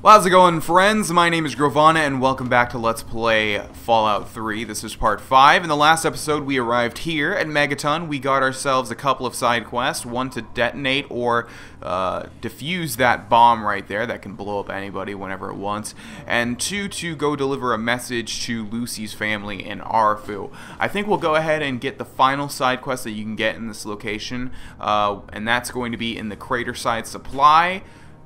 Well, how's it going, friends? My name is Grohlvana, and welcome back to Let's Play Fallout 3. This is part 5. In the last episode, we arrived here at Megaton. We got ourselves a couple of side quests, one to detonate or defuse that bomb right there that can blow up anybody whenever it wants, and two, to go deliver a message to Lucy's family in Arfu. I think we'll go ahead and get the final side quest that you can get in this location, and that's going to be in the Craterside Supply.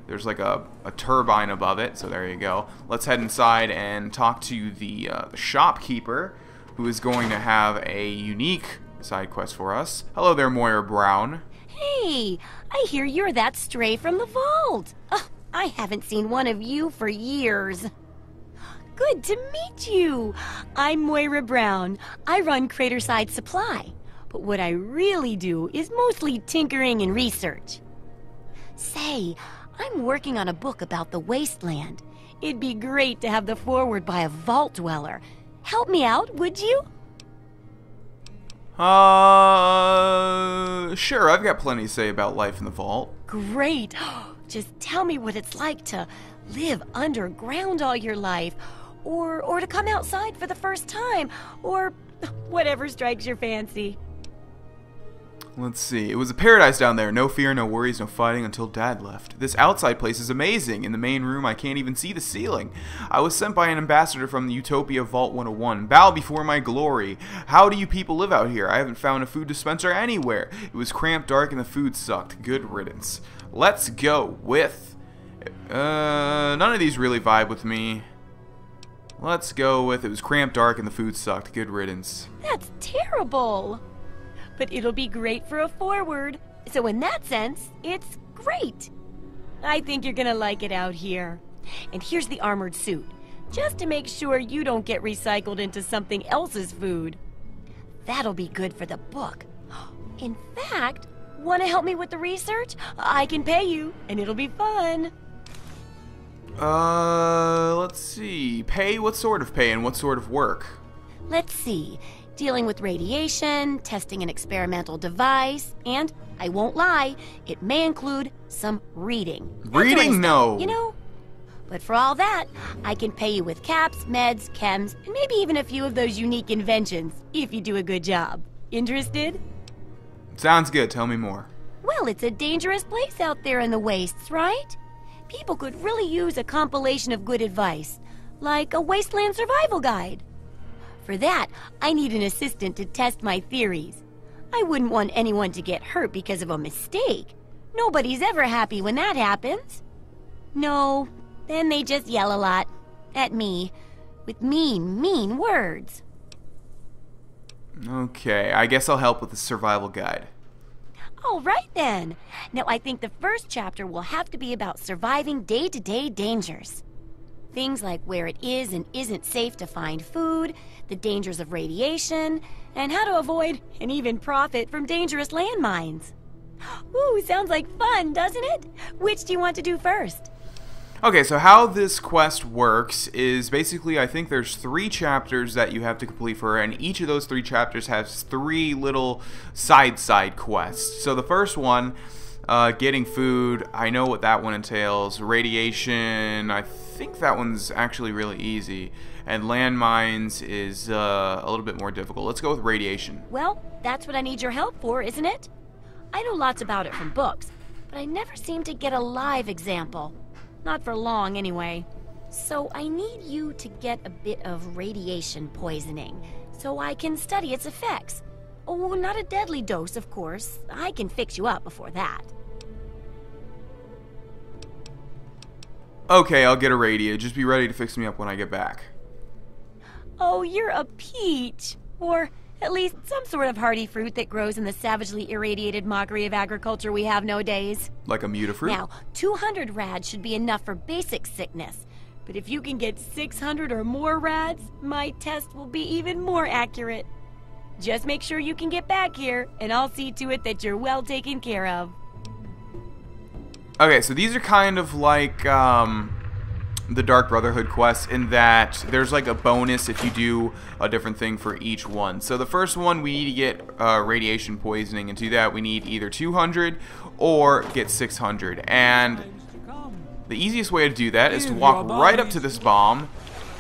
There's like a turbine above it, so there you go. Let's head inside and talk to the shopkeeper, who is going to have a unique side quest for us. Hello there, Moira Brown. Hey, I hear you're that stray from the vault. I haven't seen one of you for years. Good to meet you. I'm Moira Brown. I run Craterside Supply, but what I really do is mostly tinkering and research. Say, I'm working on a book about the Wasteland. It'd be great to have the foreword by a vault dweller. Help me out, would you? Sure, I've got plenty to say about life in the vault. Great. Just tell me what it's like to live underground all your life, or to come outside for the first time, or whatever strikes your fancy. Let's see. It was a paradise down there. No fear, no worries, no fighting until Dad left. This outside place is amazing. In the main room, I can't even see the ceiling. I was sent by an ambassador from the Utopia Vault 101. Bow before my glory. How do you people live out here? I haven't found a food dispenser anywhere. It was cramped, dark, and the food sucked. Good riddance. Let's go with... none of these really vibe with me. Let's go with it was cramped, dark, and the food sucked. Good riddance. That's terrible. But it'll be great for a foreword. So in that sense, it's great. I think you're gonna like it out here. And here's the armored suit, just to make sure you don't get recycled into something else's food. That'll be good for the book. In fact, want to help me with the research? I can pay you, and it'll be fun. Let's see. Pay? What sort of pay and what sort of work? Let's see. Dealing with radiation, testing an experimental device, and, I won't lie, it may include some reading. Reading? No. You know? But for all that, I can pay you with caps, meds, chems, and maybe even a few of those unique inventions, if you do a good job. Interested? Sounds good. Tell me more. Well, it's a dangerous place out there in the wastes, right? People could really use a compilation of good advice, like a Wasteland Survival guide. For that, I need an assistant to test my theories. I wouldn't want anyone to get hurt because of a mistake. Nobody's ever happy when that happens. No, then they just yell a lot. At me. With mean words. Okay, I guess I'll help with the survival guide. All right then. Now I think the first chapter will have to be about surviving day-to-day dangers. Things like where it is and isn't safe to find food, the dangers of radiation, and how to avoid and even profit from dangerous landmines. Ooh, sounds like fun, doesn't it? Which do you want to do first? Okay, so how this quest works is basically I think there's 3 chapters that you have to complete for her, and each of those 3 chapters has 3 little side quests. So the first one, getting food, I know what that one entails. Radiation, I think that one's actually really easy. And landmines is a little bit more difficult. Let's go with radiation. Well, that's what I need your help for, isn't it? I know lots about it from books, but I never seem to get a live example. Not for long, anyway. So I need you to get a bit of radiation poisoning, so I can study its effects. Oh, not a deadly dose, of course. I can fix you up before that. Okay, I'll get a radio. Just be ready to fix me up when I get back. Oh, you're a peach. Or at least some sort of hardy fruit that grows in the savagely irradiated mockery of agriculture we have nowadays. Like a mutafruit? Now, 200 rads should be enough for basic sickness. But if you can get 600 or more rads, my test will be even more accurate. Just make sure you can get back here, and I'll see to it that you're well taken care of. Okay, so these are kind of like the Dark Brotherhood quests in that there's like a bonus if you do a different thing for each one. So the first one, we need to get radiation poisoning, and to do that we need either 200 or get 600. And the easiest way to do that is to walk right up to this bomb,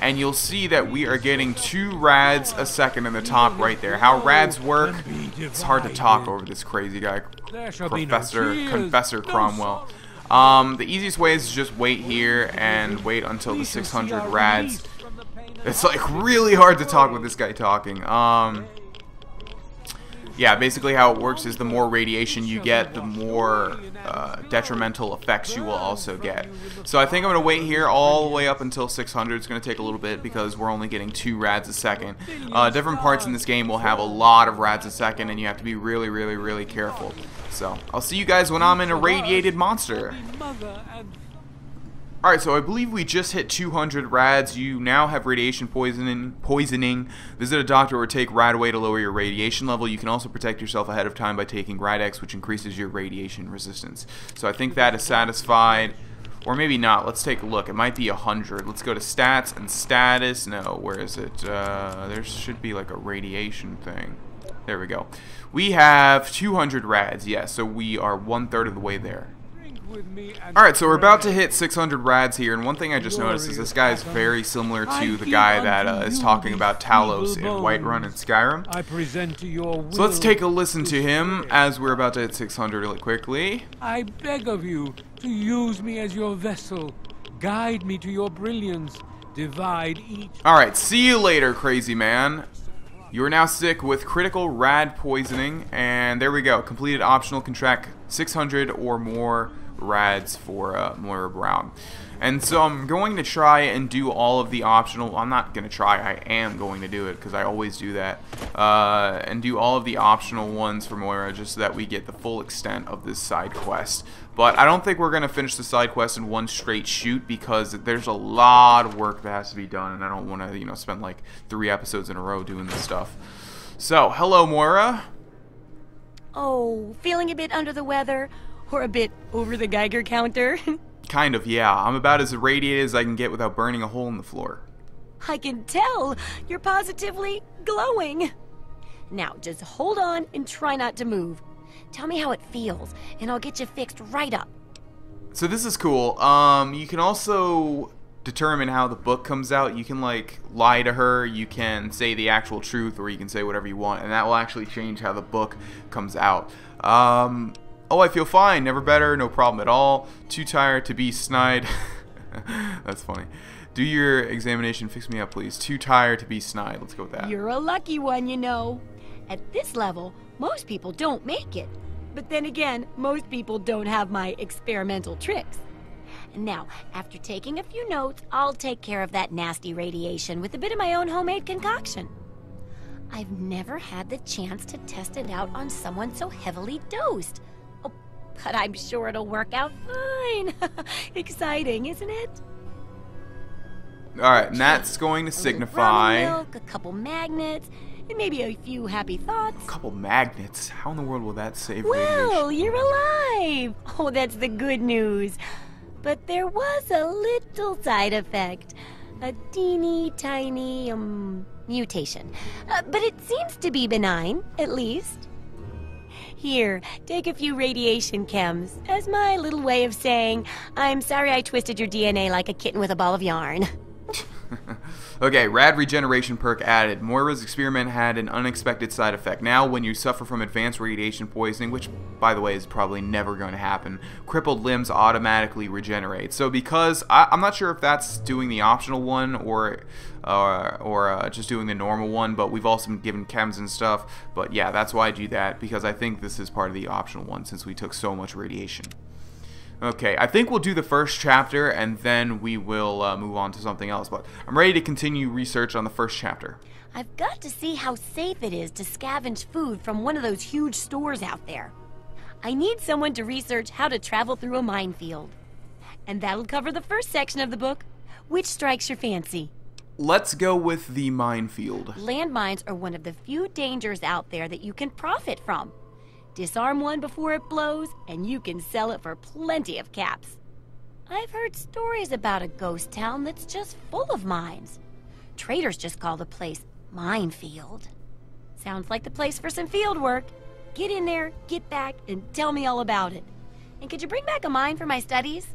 and you'll see that we are getting 2 rads a second in the top right there. How rads work, it's hard to talk over this crazy guy, Confessor Cromwell. The easiest way is to just wait here and wait until the 600 rads. It's like really hard to talk with this guy talking. Yeah, basically how it works is the more radiation you get, the more detrimental effects you will also get. So I think I'm going to wait here all the way up until 600. It's going to take a little bit because we're only getting 2 rads a second. Different parts in this game will have a lot of rads a second, and you have to be really, really, really careful. So I'll see you guys when I'm in a radiated monster. Alright, so I believe we just hit 200 rads. You now have radiation poisoning. Visit a doctor or take Radaway to lower your radiation level. You can also protect yourself ahead of time by taking Radex, which increases your radiation resistance. So I think that is satisfied. Or maybe not. Let's take a look. It might be 100. Let's go to stats and status. No, where is it? There should be like a radiation thing. There we go. We have 200 rads. Yeah, so we are 1/3 of the way there. Alright, so we're about to hit 600 rads here, and one thing I just noticed is this guy is very similar to the guy that is talking about Talos in Whiterun and Skyrim. So let's take a listen to him as we're about to hit 600 really quickly. I beg of you to use me as your vessel. Guide me to your brilliance. Divide each... Alright, see you later, crazy man. You are now sick with critical rad poisoning, and there we go. Completed optional, contract 600 or more rads for Moira Brown. And so I'm going to try and do all of the optional, I'm not going to try, I am going to do it because I always do that, and do all of the optional ones for Moira just so that we get the full extent of this side quest. But I don't think we're going to finish the side quest in one straight shoot because there's a lot of work that has to be done, and I don't want to, you know, spend like 3 episodes in a row doing this stuff. So, hello Moira. Oh, feeling a bit under the weather? Or a bit over the Geiger counter? Kind of, yeah. I'm about as irradiated as I can get without burning a hole in the floor. I can tell. You're positively glowing. Now, just hold on and try not to move. Tell me how it feels, and I'll get you fixed right up. So this is cool. You can also determine how the book comes out. You can, like, lie to her, you can say the actual truth, or you can say whatever you want, and that will actually change how the book comes out. Oh, I feel fine. Never better. No problem at all. Too tired to be snide. That's funny. Do your examination. Fix me up, please. Too tired to be snide. Let's go with that. You're a lucky one, you know. At this level, most people don't make it. But then again, most people don't have my experimental tricks. And now, after taking a few notes, I'll take care of that nasty radiation with a bit of my own homemade concoction. I've never had the chance to test it out on someone so heavily dosed. But I'm sure it'll work out fine. Exciting, isn't it? Alright, and that's going to signify... milk, a couple magnets, and maybe a few happy thoughts. A couple magnets? How in the world will that save Well, radiation? you're alive! Oh, that's the good news. But there was a little side effect. A teeny tiny, mutation. But it seems to be benign, at least. Here, take a few radiation chems, as my little way of saying, I'm sorry I twisted your DNA like a kitten with a ball of yarn. Okay, Rad Regeneration Perk added. Moira's experiment had an unexpected side effect. Now, when you suffer from advanced radiation poisoning, which, by the way, is probably never going to happen, crippled limbs automatically regenerate. So because, I'm not sure if that's doing the optional one or just doing the normal one, but we've also been given chems and stuff. But yeah, that's why I do that, because I think this is part of the optional one since we took so much radiation. Okay, I think we'll do the first chapter and then we will move on to something else, but I'm ready to continue research on the first chapter. I've got to see how safe it is to scavenge food from one of those huge stores out there. I need someone to research how to travel through a minefield. And that'll cover the first section of the book. Which strikes your fancy? Let's go with the minefield. Landmines are one of the few dangers out there that you can profit from. Disarm one before it blows, and you can sell it for plenty of caps. I've heard stories about a ghost town that's just full of mines. Traders just call the place Minefield. Sounds like the place for some field work. Get in there, get back, and tell me all about it. And could you bring back a mine for my studies?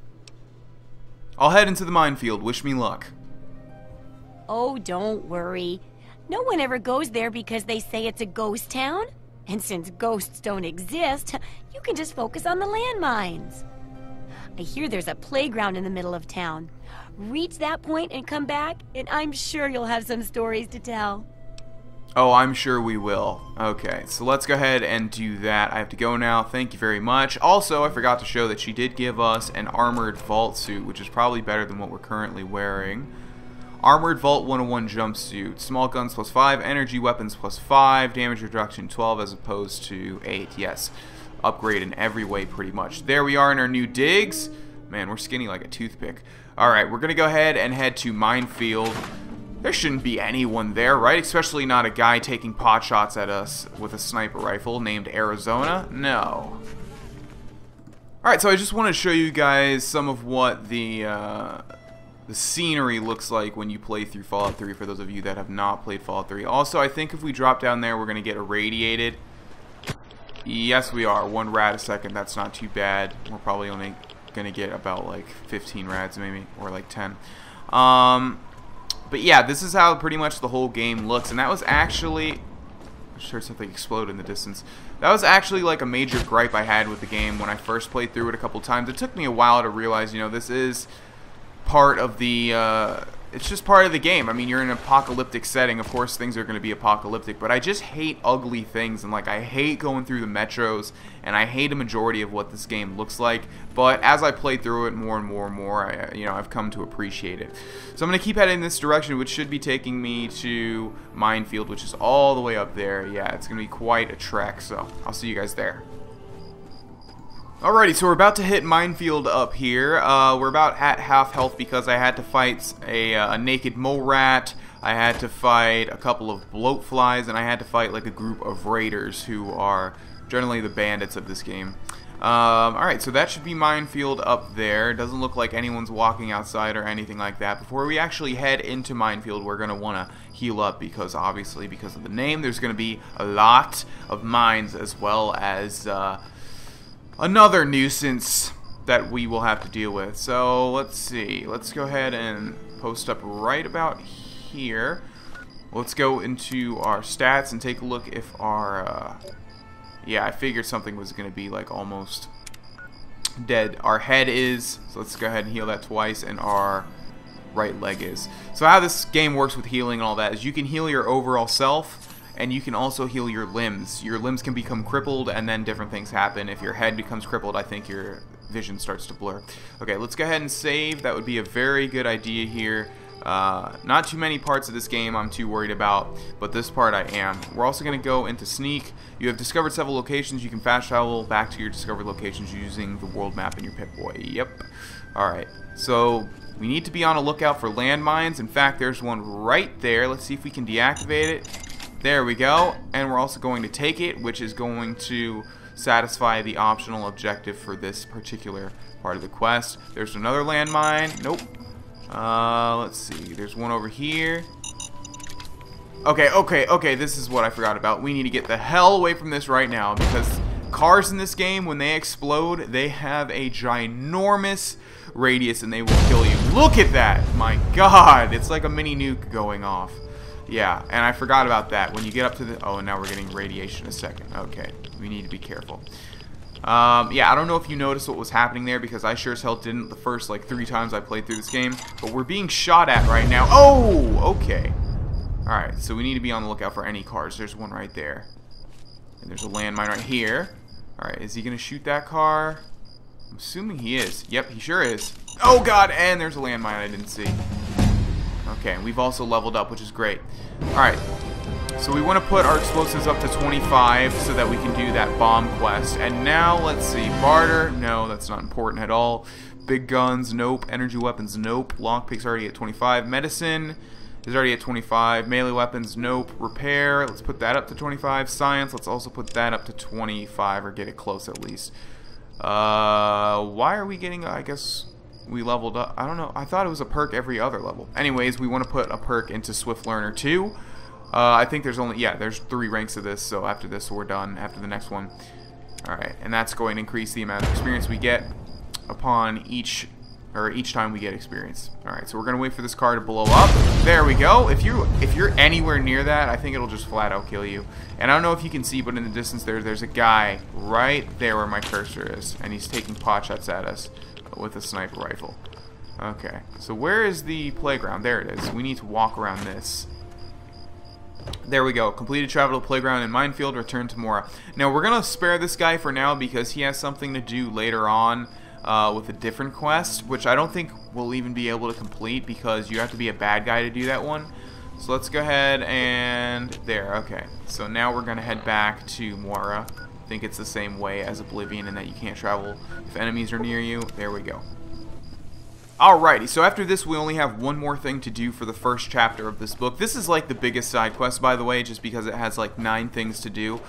I'll head into the minefield. Wish me luck. Oh, don't worry. No one ever goes there because they say it's a ghost town. And since ghosts don't exist, you can just focus on the landmines. I hear there's a playground in the middle of town. Reach that point and come back, and I'm sure you'll have some stories to tell. Oh, I'm sure we will. Okay, so let's go ahead and do that. I have to go now. Thank you very much. Also, I forgot to show that she did give us an armored vault suit, which is probably better than what we're currently wearing. Armored Vault 101 jumpsuit. Small guns plus 5, energy weapons plus 5, damage reduction 12 as opposed to 8. Yes, upgrade in every way pretty much. There we are in our new digs. Man, we're skinny like a toothpick. Alright, we're going to go ahead and head to Minefield. There shouldn't be anyone there, right? Especially not a guy taking pot shots at us with a sniper rifle named Arizona. No. Alright, so I just want to show you guys some of what the scenery looks like when you play through Fallout 3 for those of you that have not played Fallout 3. Also, I think if we drop down there, we're going to get irradiated. Yes, we are. 1 rad a second. That's not too bad. We're probably only going to get about like 15 rads maybe, or like 10. But yeah, this is how pretty much the whole game looks. And that was actually... I just heard something explode in the distance. That was actually like a major gripe I had with the game when I first played through it a couple times. It took me a while to realize, you know, this is part of the it's just part of the game. I mean, you're in an apocalyptic setting, of course things are going to be apocalyptic, but I just hate ugly things, and like I hate going through the metros, and I hate a majority of what this game looks like. But as I play through it more and more and more, you know, I've come to appreciate it. So I'm going to keep heading in this direction, which should be taking me to Minefield, which is all the way up there. Yeah, it's going to be quite a trek, so I'll see you guys there. Alrighty, so we're about to hit Minefield up here. We're about at half health because I had to fight a naked mole rat, I had to fight a couple of bloat flies, and I had to fight like a group of raiders who are generally the bandits of this game. Alright, so that should be Minefield up there. It doesn't look like anyone's walking outside or anything like that. Before we actually head into Minefield, we're going to want to heal up because obviously because of the name, there's going to be a lot of mines as well as another nuisance that we will have to deal with. So let's see. Let's go ahead and post up right about here. Let's go into our stats and take a look if our yeah, I figured something was going to be like almost dead. Our head is, so let's go ahead and heal that twice, and our right leg is. So how this game works with healing and all that is you can heal your overall self, and you can also heal your limbs. Your limbs can become crippled, and then different things happen. If your head becomes crippled, I think your vision starts to blur. Okay, let's go ahead and save. That would be a very good idea here. Not too many parts of this game I'm too worried about, but this part I am. We're also going to go into Sneak. You have discovered several locations. You can fast travel back to your discovered locations using the world map in your Pip-Boy. Yep. Alright, so we need to be on a lookout for landmines. In fact, there's one right there. Let's see if we can deactivate it. There we go, and we're also going to take it, which is going to satisfy the optional objective for this particular part of the quest. There's another landmine. Nope. Let's see. There's one over here. Okay, this is what I forgot about. We need to get the hell away from this right now, because cars in this game, when they explode, they have a ginormous radius and they will kill you. Look at that! My god! It's like a mini nuke going off. Yeah, and I forgot about that. When you get up to the... Oh, and now we're getting radiation a second. Okay, we need to be careful. Yeah, I don't know if you noticed what was happening there, because I sure as hell didn't the first, like, 3 times I played through this game. But we're being shot at right now. Oh, okay. Alright, so we need to be on the lookout for any cars. There's one right there. And there's a landmine right here. Alright, is he going to shoot that car? I'm assuming he is. Yep, he sure is. Oh, God, and there's a landmine I didn't see. Okay, we've also leveled up, which is great. Alright, so we want to put our explosives up to 25 so that we can do that bomb quest. And now, let's see, barter, no, that's not important at all. Big guns, nope. Energy weapons, nope. Lockpick's already at 25. Medicine is already at 25. Melee weapons, nope. Repair, let's put that up to 25. Science, let's also put that up to 25, or get it close at least. Why are we getting, I guess... We leveled up. I don't know. I thought it was a perk every other level. Anyways, we want to put a perk into Swift Learner 2. I think there's only... Yeah, there's 3 ranks of this, so after this we're done. After the next one. Alright, and that's going to increase the amount of experience we get upon each or each time we get experience. Alright, so we're gonna wait for this car to blow up. There we go. If you're anywhere near that, I think it'll just flat out kill you. And I don't know if you can see, but in the distance there's a guy right there where my cursor is, and he's taking pot shots at us with a sniper rifle. Okay, so where is the playground? There it is. We need to walk around this. There we go. Completed travel to playground in Minefield. Return to Moira. Now we're gonna spare this guy for now because he has something to do later on with a different quest, which I don't think we'll even be able to complete because you have to be a bad guy to do that one. So let's go ahead and there. Okay. So now we're gonna head back to Moira. I think it's the same way as Oblivion in that you can't travel if enemies are near you. There we go. Alrighty, so after this we only have one more thing to do for the first chapter of this book. This is like the biggest side quest, by the way, just because it has like 9 things to do.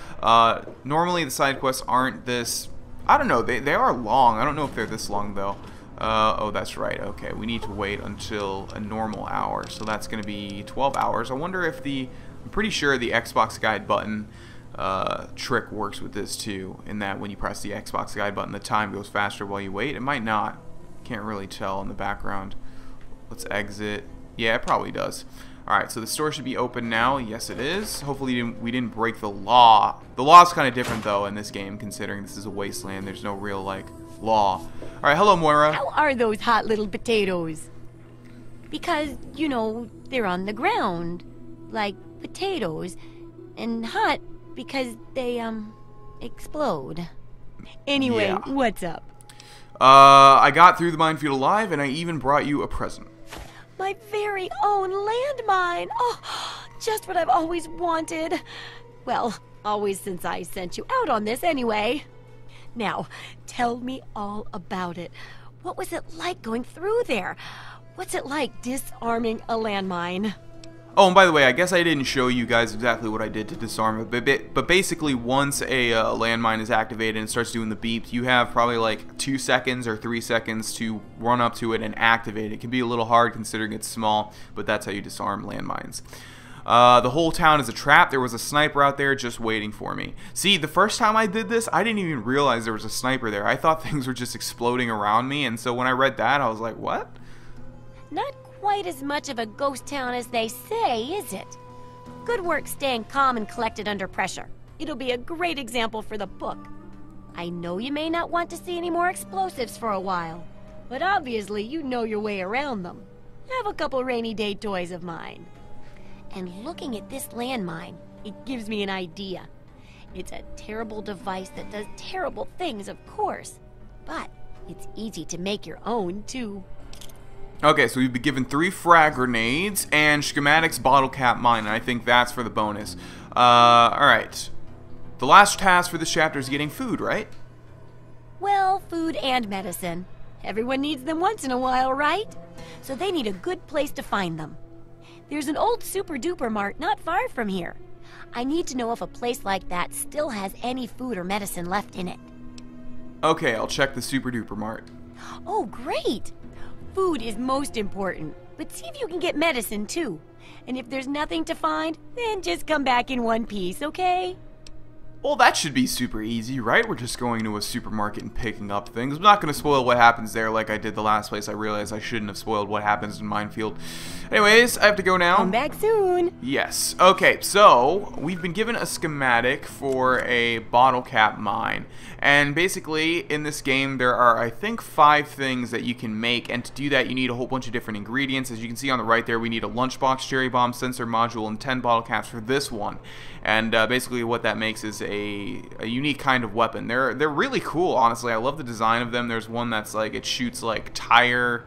Normally the side quests aren't this, I don't know, they are long. I don't know if they're this long though. Oh, that's right, okay, we need to wait until a normal hour, so that's going to be 12 hours. I wonder if I'm pretty sure the Xbox guide button trick works with this too, in that when you press the Xbox guide button the time goes faster while you wait. It might not. Can't really tell in the background. Let's exit. Yeah, it probably does. Alright, so the store should be open now. Yes, it is. Hopefully we didn't break the law. The law is kind of different, though, in this game, considering this is a wasteland. There's no real, like, law. Alright, hello, Moira. How are those hot little potatoes? Because, you know, they're on the ground. Like potatoes. And hot because they, explode. Anyway, Yeah. what's up? I got through the minefield alive, and I even brought you a present. My very own landmine! Oh, just what I've always wanted. Well, always since I sent you out on this anyway. Now, tell me all about it. What was it like going through there? What's it like disarming a landmine? Oh, and by the way, I guess I didn't show you guys exactly what I did to disarm it, but basically once a landmine is activated and starts doing the beep, you have probably like 2 seconds or 3 seconds to run up to it and activate it. It can be a little hard considering it's small, but that's how you disarm landmines. The whole town is a trap. There was a sniper out there just waiting for me. See, the first time I did this, I didn't even realize there was a sniper there. I thought things were just exploding around me, and so when I read that, I was like, what? Not quite as much of a ghost town as they say, is it? Good work staying calm and collected under pressure. It'll be a great example for the book. I know you may not want to see any more explosives for a while, but obviously you know your way around them. Have a couple rainy day toys of mine. And looking at this landmine, it gives me an idea. It's a terrible device that does terrible things, of course, but it's easy to make your own, too. Okay, so we've been given 3 frag grenades and Schematic's bottle cap mine, and I think that's for the bonus. Alright. The last task for this chapter is getting food, right? Well, food and medicine. Everyone needs them once in a while, right? So they need a good place to find them. There's an old super-duper mart not far from here. I need to know if a place like that still has any food or medicine left in it. Okay, I'll check the super duper mart. Oh, great! Food is most important, but see if you can get medicine too. And if there's nothing to find, then just come back in one piece, okay? Well, that should be super easy, right? We're just going to a supermarket and picking up things. I'm not going to spoil what happens there like I did the last place. I realized I shouldn't have spoiled what happens in Minefield. Anyways, I have to go now. Come back soon. Yes. Okay, so we've been given a schematic for a bottle cap mine. And basically, in this game, there are, I think, 5 things that you can make. And to do that, you need a whole bunch of different ingredients. As you can see on the right there, we need a lunchbox, cherry bomb, sensor module, and 10 bottle caps for this one. And basically what that makes is a unique kind of weapon. They're really cool, honestly. I love the design of them. There's one that's like, it shoots like tire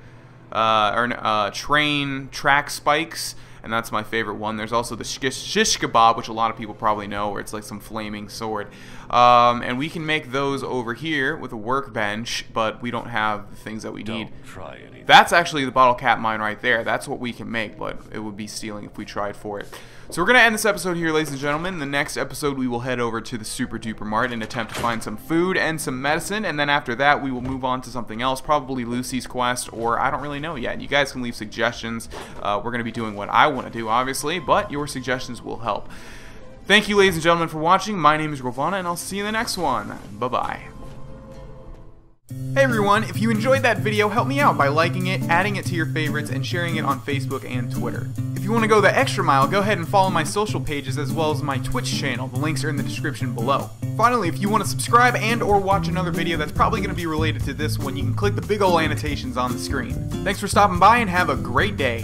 train track spikes, and that's my favorite one. There's also the shish kebab, which a lot of people probably know, where it's like some flaming sword. And we can make those over here with a workbench, but we don't have the things that we need. Try anything. That's actually the bottle cap mine right there. That's what we can make, but it would be stealing if we tried for it. So we're going to end this episode here, ladies and gentlemen. In the next episode, we will head over to the Super Duper Mart and attempt to find some food and some medicine, and then after that, we will move on to something else, probably Lucy's quest, or I don't really know yet. You guys can leave suggestions. We're going to be doing what I want to do, obviously, but your suggestions will help. Thank you, ladies and gentlemen, for watching. My name is Grohlvana, and I'll see you in the next one. Bye-bye. Hey everyone, if you enjoyed that video, help me out by liking it, adding it to your favorites, and sharing it on Facebook and Twitter. If you want to go the extra mile, go ahead and follow my social pages as well as my Twitch channel. The links are in the description below. Finally, if you want to subscribe and or watch another video that's probably going to be related to this one, you can click the big ol' annotations on the screen. Thanks for stopping by and have a great day.